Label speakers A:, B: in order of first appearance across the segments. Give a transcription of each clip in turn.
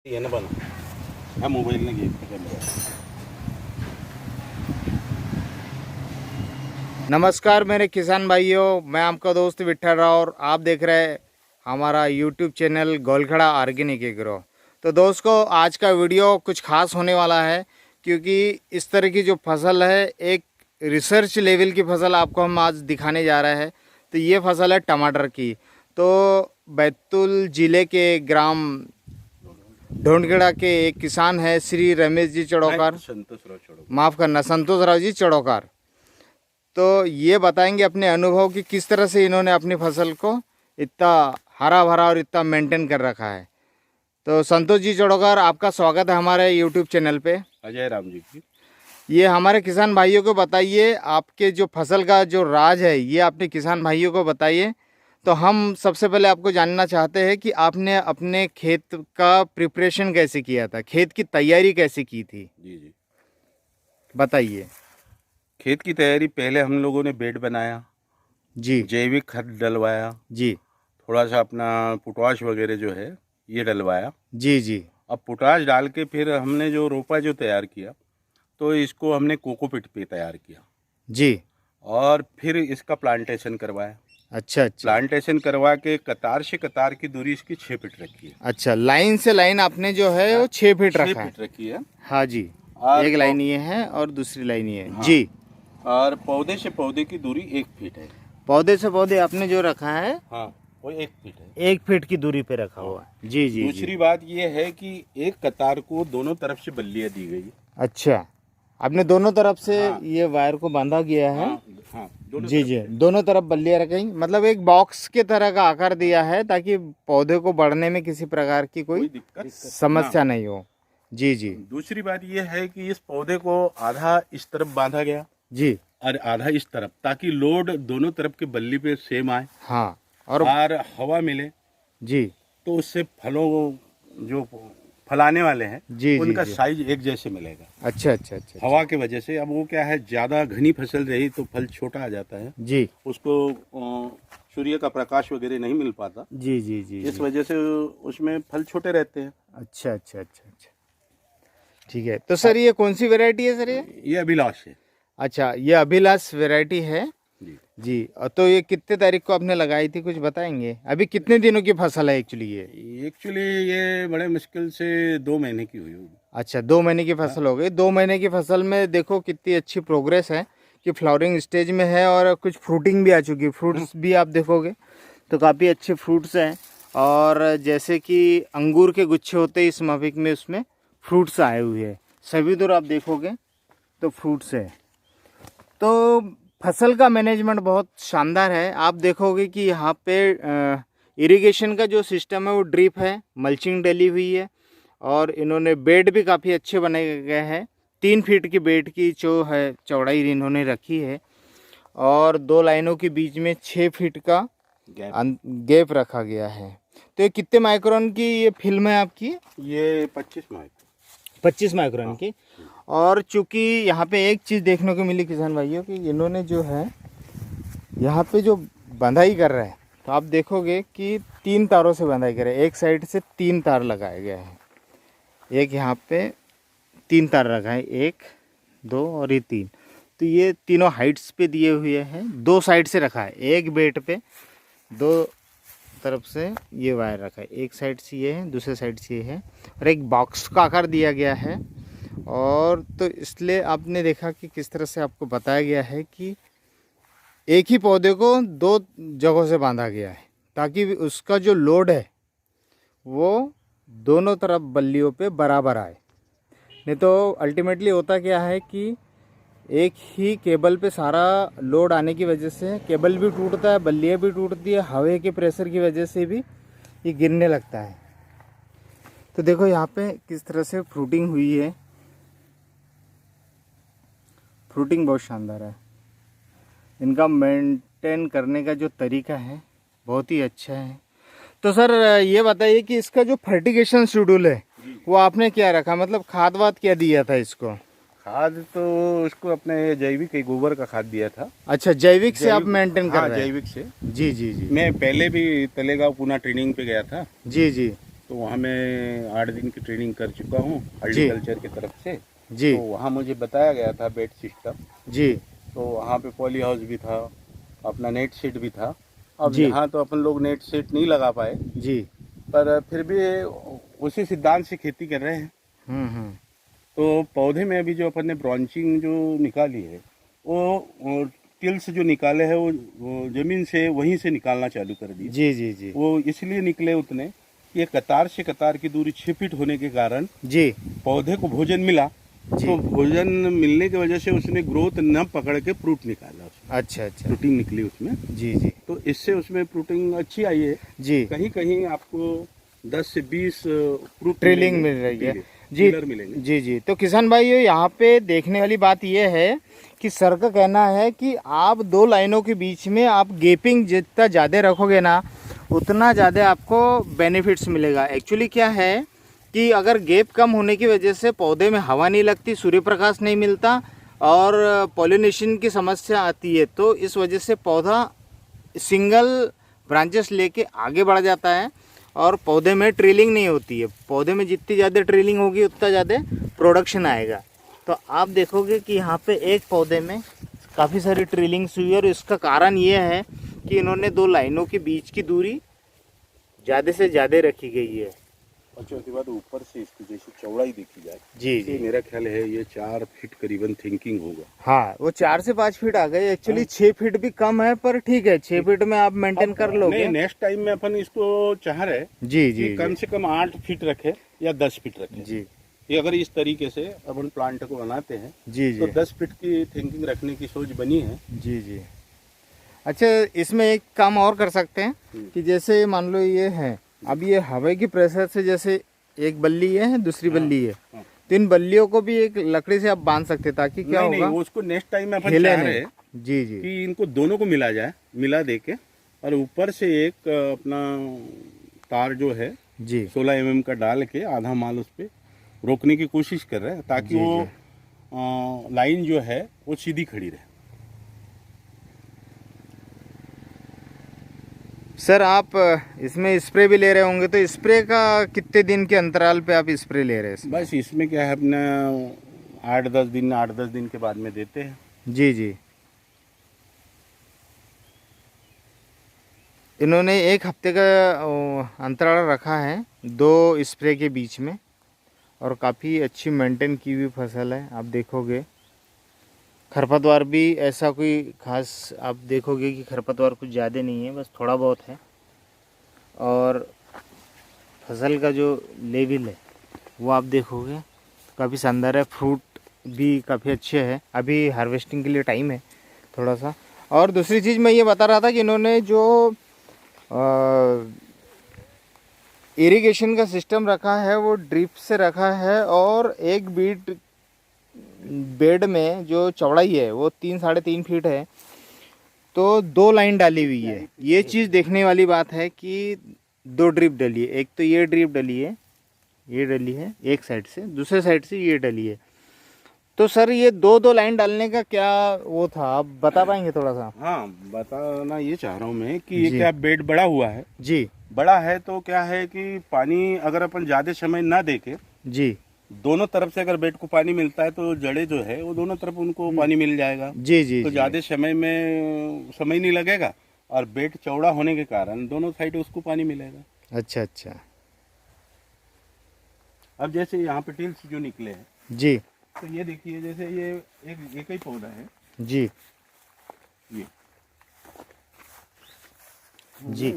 A: ये ना बना हाँ मोबाइल ने गेम कैमरा।
B: नमस्कार मेरे किसान भाइयों, मैं आपका दोस्त विठल राव और आप देख रहे हैं हमारा यूट्यूब चैनल गोलखड़ा ऑर्गेनिक एग्रो। तो दोस्तों, आज का वीडियो कुछ खास होने वाला है क्योंकि इस तरह की जो फसल है, एक रिसर्च लेवल की फसल आपको हम आज दिखाने जा रहे हैं। तो ये फसल है टमाटर की। तो बैतूल ज़िले के ग्राम ढोंडगेड़ा के एक किसान है श्री रमेश जी चड़ोकर,
A: संतोष राव चढ़ो।
B: माफ़ करना संतोष राव जी चड़ोकर। तो ये बताएंगे अपने अनुभव कि किस तरह से इन्होंने अपनी फसल को इतना हरा भरा और इतना मेंटेन कर रखा है। तो संतोष जी चड़ोकर, आपका स्वागत है हमारे यूट्यूब चैनल पे।
A: अजय राम जी की।
B: ये हमारे किसान भाइयों को बताइए, आपके जो फसल का जो राज है ये अपने किसान भाइयों को बताइए। तो हम सबसे पहले आपको जानना चाहते हैं कि आपने अपने खेत का प्रिपरेशन कैसे किया था, खेत की तैयारी कैसे की थी,
A: जी
B: बताइए।
A: खेत की तैयारी पहले हम लोगों ने बेड बनाया
B: जी
A: जैविक खाद डलवाया,
B: जी
A: थोड़ा सा अपना पोटाश वगैरह जो है ये डलवाया।
B: जी जी
A: अब पोटाश डाल के फिर हमने जो रोपा जो तैयार किया तो इसको हमने कोकोपीट पे तैयार किया
B: जी।
A: और फिर इसका प्लांटेशन करवाया।
B: अच्छा अच्छा
A: प्लांटेशन करवा के कतार से कतार की दूरी इसकी 6 फीट रखी है।
B: अच्छा, लाइन से लाइन आपने जो है वो 6 फीट
A: 6
B: रखा है।
A: फीट रखी है।
B: हाँ जी,
A: और
B: एक लाइन ये है और दूसरी लाइन ये है।
A: हाँ।
B: जी।
A: और पौधे से पौधे की दूरी 1 फीट है।
B: पौधे से पौधे आपने जो रखा है
A: हाँ वो 1 फीट है।
B: 1 फीट की दूरी पे रखा हुआ है। जी जी
A: दूसरी
B: जी।
A: बात ये है कि एक कतार को दोनों तरफ से बल्लियां दी गई।
B: अच्छा, आपने दोनों तरफ से
A: हाँ।
B: ये वायर को बांधा गया है।
A: हाँ दोनों
B: जी
A: तरफ
B: जी,
A: से।
B: दोनों तरफ बल्लियां रखी, मतलब एक बॉक्स के तरह का आकार दिया है ताकि पौधे को बढ़ने में किसी प्रकार की कोई
A: दिक्कत
B: समस्या
A: ना
B: नहीं हो। जी जी
A: हो। दूसरी बात ये है कि इस पौधे को आधा इस तरफ बांधा गया
B: जी।
A: और आधा इस तरफ, ताकि लोड दोनों तरफ के बल्ली पे सेम आए
B: हाँ।
A: और हवा मिले।
B: जी
A: तो उससे फलों जो फलाने वाले हैं
B: जी जी
A: उनका
B: जी।
A: साइज एक जैसे मिलेगा।
B: अच्छा अच्छा अच्छा।
A: हवा की वजह से अब वो क्या है, ज्यादा घनी फसल रही तो फल छोटा आ जाता है,
B: जी
A: उसको सूर्य का प्रकाश वगैरह नहीं मिल पाता।
B: जी जी जी
A: इस
B: जी।
A: वजह से उसमें फल छोटे रहते हैं।
B: अच्छा अच्छा अच्छा अच्छा, ठीक है। तो सर ये कौन सी वैरायटी है सर ये?
A: ये अभिलाष है।
B: अच्छा, ये अभिलाष वैरायटी है
A: जी
B: जी। तो ये कितने तारीख को आपने लगाई थी, कुछ बताएंगे? अभी कितने दिनों की फसल है एक्चुअली ये?
A: एक्चुअली ये बड़े मुश्किल से 2 महीने की हुई होगी।
B: अच्छा, 2 महीने की फसल हो गई। 2 महीने की फसल में देखो कितनी अच्छी प्रोग्रेस है कि फ्लावरिंग स्टेज में है और कुछ फ्रूटिंग भी आ चुकी है। फ्रूट्स भी आप देखोगे तो काफ़ी अच्छे फ्रूट्स हैं। और जैसे कि अंगूर के गुच्छे होते हैं इस माफिक में, उसमें फ्रूट्स आए हुए हैं। सभी दूर आप देखोगे तो फ्रूट्स है। तो फसल का मैनेजमेंट बहुत शानदार है। आप देखोगे कि यहाँ पे इरिगेशन का जो सिस्टम है वो ड्रिप है, मल्चिंग डली हुई है और इन्होंने बेड भी काफ़ी अच्छे बनाए गए हैं। 3 फीट की बेड की जो है चौड़ाई इन्होंने रखी है और 2 लाइनों के बीच में 6 फीट का गैप रखा गया है। तो ये कितने माइक्रोन की ये फिल्म है आपकी?
A: ये 25 माइक्रोन।
B: 25 माइक्रोन की। और चूंकि यहाँ पे एक चीज़ देखने को मिली किसान भाइयों कि इन्होंने जो है यहाँ पे जो बंधाई कर रहे हैं, तो आप देखोगे कि 3 तारों से बंधाई कर रहे हैं। एक साइड से 3 तार लगाए गए हैं। एक यहाँ पे 3 तार रखा है, 1 2 और ये 3। तो ये तीनों हाइट्स पे दिए हुए हैं। 2 साइड से रखा है, एक बेट पे 2 तरफ से ये वायर रखा है। एक साइड से ये है, दूसरे साइड से ये है और एक बॉक्स का आकार दिया गया है। और तो इसलिए आपने देखा कि किस तरह से आपको बताया गया है कि एक ही पौधे को 2 जगहों से बांधा गया है ताकि उसका जो लोड है वो दोनों तरफ बल्लियों पे बराबर आए। नहीं तो अल्टीमेटली होता क्या है कि एक ही केबल पे सारा लोड आने की वजह से केबल भी टूटता है, बल्लियाँ भी टूटती है, हवा के प्रेशर की वजह से भी ये गिरने लगता है। तो देखो यहाँ पे किस तरह से फ्रूटिंग हुई है। फ्रूटिंग बहुत शानदार है। इनका मेंटेन करने का जो तरीका है बहुत ही अच्छा है। तो सर ये बताइए कि इसका जो फर्टिगेशन शेड्यूल है वो आपने क्या रखा, मतलब खाद वाद क्या दिया था इसको?
A: खाद तो उसको अपने जैविक गोबर का खाद दिया था।
B: अच्छा, जैविक से आप मेंटेन कर
A: हाँ,
B: रहे हैं?
A: जैविक से।
B: जी जी जी।
A: मैं पहले भी तलेगांव पूना ट्रेनिंग पे गया था।
B: जी जी
A: तो वहाँ मैं 8 दिन की ट्रेनिंग कर चुका हूँ हॉर्टिकल्चर की तरफ से।
B: जी
A: तो वहाँ मुझे बताया गया था बेड सिस्टम।
B: जी
A: तो वहाँ पे पॉली हाउस भी था, अपना नेट सेट भी था। अब
B: जी
A: यहाँ तो अपन लोग नेट सेट नहीं लगा पाए,
B: जी।
A: पर फिर भी उसी सिद्धांत से खेती कर रहे हैं।
B: हम्म।
A: तो पौधे में अभी जो अपन ने ब्रांचिंग जो निकाली है वो टिल से जो निकाले हैं वो जमीन से वहीं से निकालना चालू कर दिए।
B: जी जी जी
A: वो इसलिए निकले उतने कि ये कतार से कतार की दूरी 6 फीट होने के कारण
B: जी
A: पौधे को भोजन मिला।
B: जी।
A: तो भोजन मिलने की वजह से उसने ग्रोथ न पकड़ के फ्रूट निकाला, उसमें
B: अच्छा अच्छा।
A: प्रूटिंग निकली उसमें।
B: जी जी
A: तो इससे उसमें प्रूटिंग अच्छी आई है।
B: जी।
A: कहीं कहीं आपको 10 से 20 फ्रूट
B: ट्रेलिंग मिल रही है। जी
A: पिलर मिलेंगे।
B: जी जी। तो किसान भाइयों, यहाँ पे देखने वाली बात यह है कि सर का कहना है कि आप 2 लाइनों के बीच में आप गैपिंग जितना ज़्यादा रखोगे ना, उतना ज़्यादा आपको बेनिफिट्स मिलेगा। एक्चुअली क्या है कि अगर गैप कम होने की वजह से पौधे में हवा नहीं लगती, सूर्य प्रकाश नहीं मिलता और पॉलिनेशन की समस्या आती है, तो इस वजह से पौधा सिंगल ब्रांचेस लेके आगे बढ़ जाता है और पौधे में ट्रेलिंग नहीं होती है। पौधे में जितनी ज़्यादा ट्रेलिंग होगी उतना ज़्यादा प्रोडक्शन आएगा। तो आप देखोगे कि यहाँ पे एक पौधे में काफ़ी सारी ट्रेलिंग्स हुई है और इसका कारण ये है कि इन्होंने 2 लाइनों के बीच की दूरी ज़्यादा से ज़्यादा रखी गई है।
A: और चौथी बात, ऊपर से इसकी जैसे चौड़ाई देखी जाए,
B: जी
A: ये
B: जी।
A: मेरा ख्याल है ये 4 फीट करीबन थिंकिंग होगा।
B: हाँ, वो 4 से 5 फीट आ गए। एक्चुअली 6 फीट भी कम है, पर ठीक है, 6 फीट में आप मेंटेन कर लोगे।
A: नहीं, नेक्स्ट टाइम में अपन इसको चाह रहे हैं
B: जी जी
A: कि कम से कम 8 फीट रखे या 10 फीट रखे।
B: जी
A: ये अगर इस तरीके से अपन प्लांट को बनाते हैं
B: जी
A: तो
B: जी
A: 10 फीट की थिंकिंग रखने की सोच बनी है।
B: जी जी। अच्छा, इसमें एक काम और कर सकते हैं कि जैसे मान लो ये है, अब ये हवा की प्रेशर से जैसे एक बल्ली है, दूसरी बल्ली है,
A: हाँ।
B: तो इन बल्लियों को भी एक लकड़ी से आप बांध सकते हैं, ताकि क्या
A: नहीं
B: होगा,
A: नहीं, वो उसको नेक्स्ट टाइम में अपन
B: हिले
A: चाह
B: नहीं।
A: रहे हैं
B: जी जी
A: कि इनको दोनों को मिला जाए, मिला दे के, और ऊपर से एक अपना तार जो है
B: जी
A: 16 mm का डाल के आधा माल उस पर रोकने की कोशिश कर रहे हैं, ताकि
B: जी,
A: वो लाइन जो है वो सीधी खड़ी रहे।
B: सर, आप इसमें स्प्रे भी ले रहे होंगे, तो स्प्रे का कितने दिन के अंतराल पे आप स्प्रे ले रहे हैं इसमें?
A: बस इसमें क्या है, अपना 8-10 दिन के बाद में देते हैं।
B: जी जी। इन्होंने 1 हफ्ते का अंतराल रखा है 2 स्प्रे के बीच में, और काफ़ी अच्छी मेंटेन की हुई फसल है। आप देखोगे खरपतवार भी ऐसा कोई खास, आप देखोगे कि खरपतवार कुछ ज़्यादा नहीं है, बस थोड़ा बहुत है। और फसल का जो लेवल है वो आप देखोगे काफ़ी शानदार है। फ्रूट भी काफ़ी अच्छे हैं। अभी हार्वेस्टिंग के लिए टाइम है थोड़ा सा। और दूसरी चीज़ मैं ये बता रहा था कि इन्होंने जो इरिगेशन का सिस्टम रखा है वो ड्रिप से रखा है, और एक बेड में जो चौड़ाई है वो 3-3.5 फीट है, तो 2 लाइन डाली हुई है। ये चीज़ देखने वाली बात है कि 2 ड्रिप डली है। एक तो ये ड्रिप डली है, ये डली है एक साइड से, दूसरे साइड से ये डली है। तो सर, ये 2-2 लाइन डालने का क्या वो था, आप बता पाएंगे थोड़ा सा?
A: हाँ, बताना ये चाह रहा हूँ मैं कि ये
B: जी।
A: क्या बेड बड़ा हुआ है।
B: जी
A: बड़ा है तो क्या है कि पानी अगर अपन ज़्यादा समय ना देके,
B: जी
A: दोनों तरफ से अगर बेड को पानी मिलता है तो जड़ें जो है वो दोनों तरफ उनको पानी मिल जाएगा।
B: जी जी
A: तो
B: जी।
A: ज़्यादा समय नहीं लगेगा, और बेड चौड़ा होने के कारण दोनों साइड उसको पानी मिलेगा।
B: अच्छा अच्छा।
A: अब जैसे यहाँ पे टिल्स जो निकले हैं,
B: जी
A: तो ये देखिए, जैसे ये एक ही पौधा है
B: जी
A: ये।
B: जी।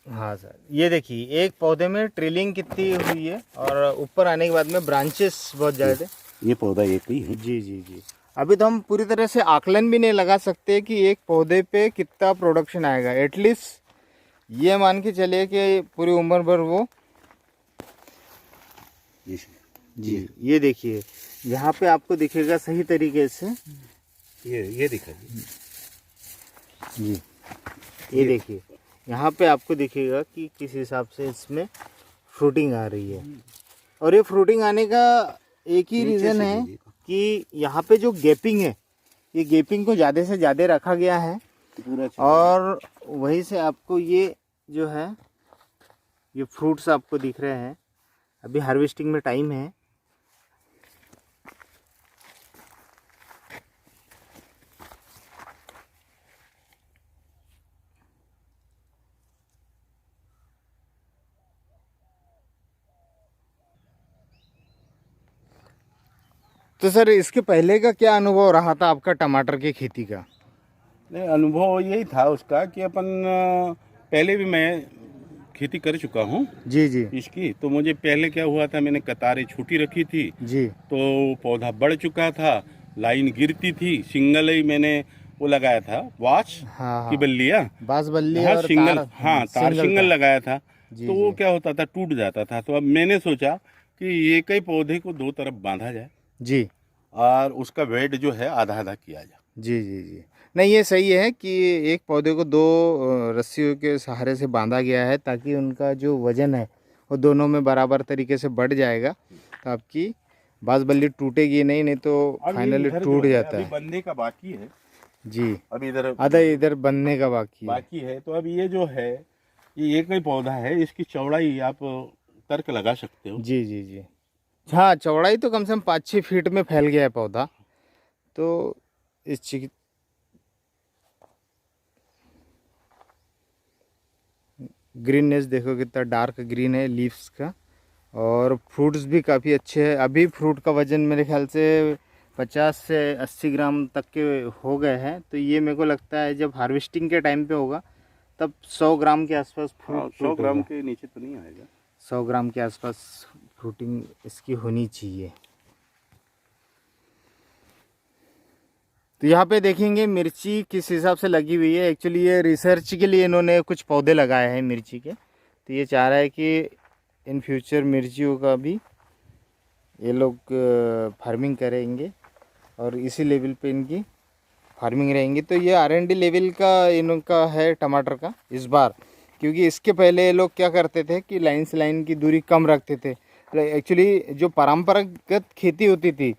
B: हाँ सर, ये देखिए एक पौधे में ट्रेलिंग कितनी हुई है, और ऊपर आने के बाद में ब्रांचेस बहुत ज़्यादा।
A: ये पौधा एक ही है।
B: जी जी जी। अभी तो हम पूरी तरह से आकलन भी नहीं लगा सकते कि एक पौधे पे कितना प्रोडक्शन आएगा। एटलीस्ट ये मान के चलिए कि पूरी उम्र भर वो। जी, ये देखिए यहाँ पे आपको दिखेगा सही तरीके से।
A: ये दिखाइए
B: जी, ये देखिए यहाँ पे आपको दिखेगा कि किस हिसाब से इसमें फ्रूटिंग आ रही है। और ये फ्रूटिंग आने का एक ही रीज़न है कि यहाँ पे जो गैपिंग है, ये गैपिंग को ज़्यादा से ज़्यादा रखा गया है, और वहीं से आपको ये जो है ये फ्रूट्स आपको दिख रहे हैं, अभी हार्वेस्टिंग में टाइम है। तो सर इसके पहले का क्या अनुभव रहा था आपका टमाटर की खेती का?
A: नहीं, अनुभव यही था उसका कि अपन पहले भी मैं खेती कर चुका हूँ
B: जी जी
A: इसकी। तो मुझे पहले क्या हुआ था, मैंने कतारें छोटी रखी थी
B: जी।
A: तो पौधा बढ़ चुका था, लाइन गिरती थी। सिंगल ही मैंने वो लगाया था, वाच
B: हाँ
A: की
B: हाँ,
A: बल्लियाँ।
B: बांस बल्ली
A: हाँ
B: और
A: सिंगल,
B: तार,
A: हाँ तार सिंगल
B: था।
A: लगाया था।
B: जी
A: तो वो
B: जी
A: क्या होता था, टूट जाता था। तो अब मैंने सोचा कि एक ही पौधे को दो तरफ बांधा जाए
B: जी
A: और उसका वेट जो है आधा आधा किया जाए।
B: जी जी जी। नहीं, ये सही है कि एक पौधे को दो रस्सियों के सहारे से बांधा गया है, ताकि उनका जो वजन है वो दोनों में बराबर तरीके से बढ़ जाएगा, तो आपकी बांस बल्ली टूटेगी नहीं, नहीं तो
A: अब ये
B: फाइनली
A: इधर जो
B: टूट
A: है,
B: जाता
A: अभी
B: है।
A: बनने का बाकी है।
B: जी,
A: अभी इधर
B: आधा इधर बनने का बाकी है।
A: बाकी है। तो अब ये जो है, ये एक ही पौधा है, इसकी चौड़ाई आप तर्क लगा सकते हो।
B: जी जी जी। हाँ, चौड़ाई तो कम से कम 5-6 फीट में फैल गया है पौधा। तो इस चीज ग्रीननेस देखो कितना डार्क ग्रीन है लीव्स का, और फ्रूट्स भी काफ़ी अच्छे हैं। अभी फ्रूट का वज़न मेरे ख्याल से 50 से 80 ग्राम तक के हो गए हैं। तो ये मेरे को लगता है जब हार्वेस्टिंग के टाइम पे होगा तब 100 ग्राम के आसपास फ्रूट
A: 100 ग्राम के नीचे तो नहीं आएगा।
B: 100 ग्राम के आसपास फ्रूटिंग इसकी होनी चाहिए। तो यहाँ पे देखेंगे मिर्ची किस हिसाब से लगी हुई है। एक्चुअली ये रिसर्च के लिए इन्होंने कुछ पौधे लगाए हैं मिर्ची के। तो ये चाह रहा है कि इन फ्यूचर मिर्चियों का भी ये लोग फार्मिंग करेंगे और इसी लेवल पे इनकी फार्मिंग रहेंगी। तो ये R&D लेवल का इनका है टमाटर का इस बार, क्योंकि इसके पहले ये लोग क्या करते थे कि लाइन से लाइन की दूरी कम रखते थे। एक्चुअली जो परंपरागत खेती होती थी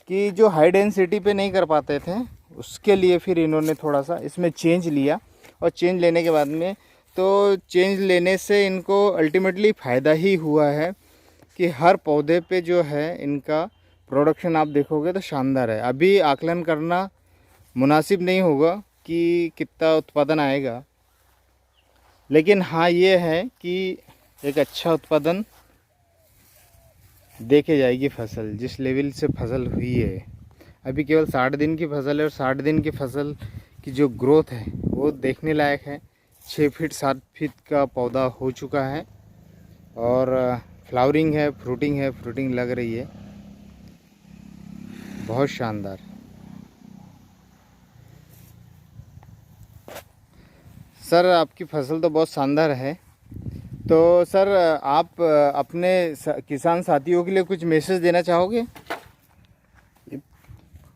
B: कि जो हाई डेंसिटी पे नहीं कर पाते थे, उसके लिए फिर इन्होंने थोड़ा सा इसमें चेंज लिया। और चेंज लेने के बाद में तो चेंज लेने से इनको अल्टीमेटली फ़ायदा ही हुआ है कि हर पौधे पे जो है इनका प्रोडक्शन आप देखोगे तो शानदार है। अभी आकलन करना मुनासिब नहीं होगा कि कितना उत्पादन आएगा, लेकिन हाँ ये है कि एक अच्छा उत्पादन देखे जाएगी फसल जिस लेवल से फसल हुई है। अभी केवल 60 दिन की फसल है, और 60 दिन की फसल की जो ग्रोथ है वो देखने लायक है। 6 फीट 7 फीट का पौधा हो चुका है, और फ्लावरिंग है, फ्रूटिंग लग रही है, बहुत शानदार। सर आपकी फसल तो बहुत शानदार है। तो सर आप अपने किसान साथियों के लिए कुछ मैसेज देना चाहोगे?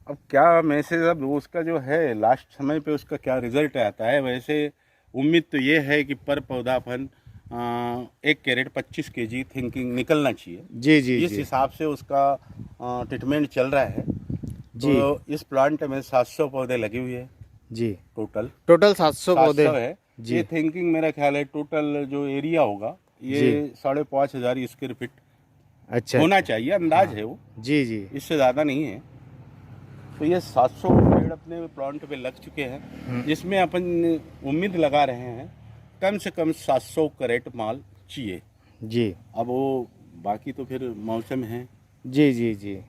A: अब क्या मैसेज, अब उसका जो है लास्ट समय पे उसका क्या रिजल्ट आता है। वैसे उम्मीद तो ये है कि पर पौधापन 1 कैरेट 25 kg थिंकिंग निकलना चाहिए।
B: जी जी
A: इस
B: जी
A: हिसाब से उसका ट्रीटमेंट चल रहा है।
B: जी
A: तो इस प्लांट में 700 पौधे लगे हुए हैं
B: जी।
A: टोटल।
B: टोटल 700 पौधे
A: 700 है
B: जी।
A: ये थिंकिंग। मेरा ख्याल है टोटल जो एरिया होगा ये
B: जी।
A: 5,500 स्क्वायर फीट
B: अच्छा
A: होना चाहिए, अंदाज है वो,
B: जी जी
A: इससे ज़्यादा नहीं है। तो ये 700 पेड़ अपने प्लांट पे लग चुके हैं, जिसमें अपन उम्मीद लगा रहे हैं कम से कम 700 कैरेट माल चाहिए।
B: जी
A: अब वो बाकी तो फिर मौसम है।
B: जी जी जी।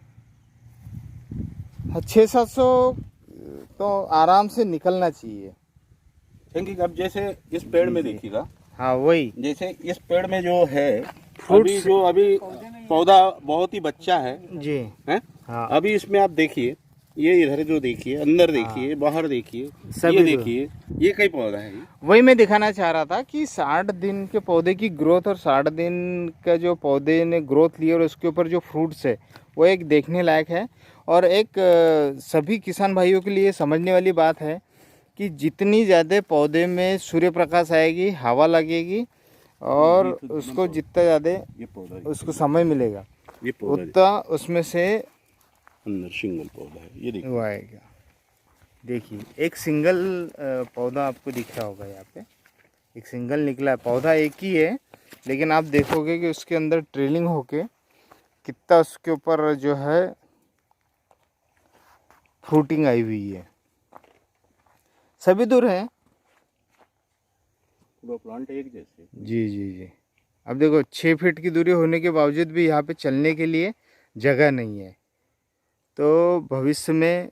B: 600-700 तो आराम से निकलना चाहिए।
A: क्योंकि अब जैसे इस पेड़ में देखिएगा,
B: हाँ वही
A: जैसे इस पेड़ में जो है
B: Fruits-
A: अभी पौधा बहुत ही बच्चा है
B: जी।
A: हैं?
B: हाँ
A: अभी इसमें आप देखिए, ये इधर जो देखिए, अंदर देखिए, बाहर देखिए,
B: सभी
A: ये
B: तो-
A: देखिए, ये कई पौधा है ये।
B: वही मैं दिखाना चाह रहा था कि 60 दिन के पौधे की ग्रोथ और 60 दिन का जो पौधे ने ग्रोथ ली और उसके ऊपर जो फ्रूट्स है वो एक देखने लायक है। और एक सभी किसान भाइयों के लिए समझने वाली बात है कि जितनी ज़्यादा पौधे में सूर्य प्रकाश आएगी, हवा लगेगी, और
A: ये तो
B: उसको जितना ज़्यादा
A: ये पौधा,
B: उसको समय मिलेगा
A: ये पौधा
B: उतना उसमें से
A: अंदर सिंगल पौधा है, ये देखिए।
B: वो आएगा। देखिए एक सिंगल पौधा आपको दिख रहा होगा यहाँ पे, एक सिंगल निकला है, पौधा एक ही है, लेकिन आप देखोगे कि उसके अंदर ट्रेलिंग होके कितना उसके ऊपर जो है फ्रूटिंग आई हुई है। सभी दूर है
A: पूरा प्लांट एक जैसे।
B: जी जी जी। अब देखो 6 फीट की दूरी होने के बावजूद भी यहाँ पे चलने के लिए जगह नहीं है। तो भविष्य में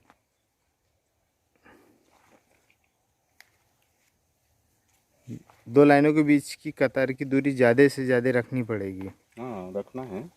B: दो लाइनों के बीच की कतार की दूरी ज़्यादा से ज़्यादा रखनी पड़ेगी।
A: हाँ, रखना है।